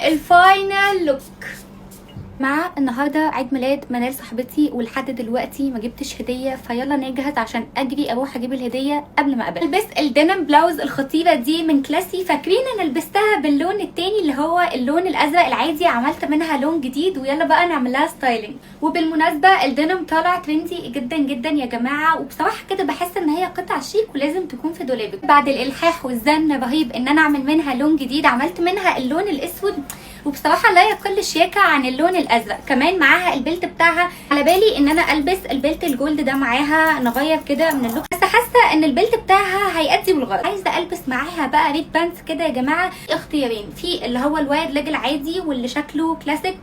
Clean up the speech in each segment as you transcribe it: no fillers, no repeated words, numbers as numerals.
الفاينل لوك مع النهارده عيد ميلاد منال صاحبتي، ولحد دلوقتي ما جبتش هديه، فيلا نجهز عشان اجري اروح اجيب الهديه قبل ما اقابل. البس الدينم بلاوز الخطيره دي من كلاسي. فاكرين انا لبستها باللون التاني اللي هو اللون الازرق العادي، عملت منها لون جديد ويلا بقى نعمل لها ستايلينج. وبالمناسبه الدينم طالع ترندي جدا جدا يا جماعه، وبصراحه كده بحس ان هي قطعه شيك ولازم تكون في دولابك. بعد الالحاح والزن الرهيب ان انا اعمل منها لون جديد، عملت منها اللون الاسود، وبصراحه لا يقل شياكه عن اللون الازرق. كمان معاها البلت بتاعها، على بالي ان انا البس البلت الجولد ده معاها نغير كده من اللوك، بس حاسه ان البلت بتاعها هيأدي بالغرض. عايزه البس معاها بقى ريد بانس كده يا جماعه. اختيارين، في اللي هو الوايد ليج العادي واللي شكله كلاسيك.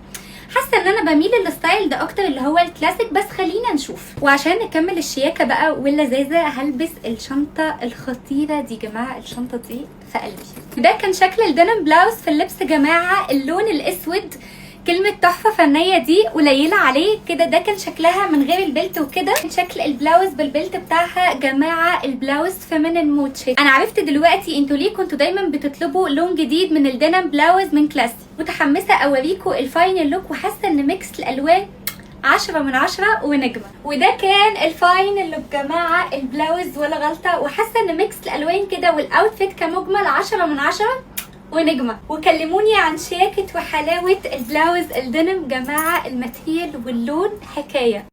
حاسه ان انا بميل للستايل ده اكتر اللي هو الكلاسيك، بس خلينا نشوف. وعشان نكمل الشياكه بقى واللذاذه هلبس الشنطه الخطيره دي يا جماعه. الشنطه دي في قلبي. ده كان شكل الدينم بلاوز في اللبس يا جماعه، اللون الاسود. كلمة تحفة فنية دي قليلة عليه كده. ده كان شكلها من غير البلت وكده. كان شكل البلاوز بالبلت بتاعها جماعة. البلاوز فيمينين مود شيك. انا عرفت دلوقتي انتوا ليه كنتوا دايما بتطلبوا لون جديد من الدينم بلاوز من كلاسي. متحمسة اوريكم الفاينل لوك، وحاسة ان ميكس الالوان 10 من 10 ونجمة. وده كان الفاينل لوك جماعة، البلاوز ولا غلطة، وحاسة ان ميكس الالوان كده والاوتفيت كمجمل 10 من 10 ونجمة. وكلموني عن شياكة وحلاوة البلاوز الدينم جماعة. الماتيريال واللون حكاية.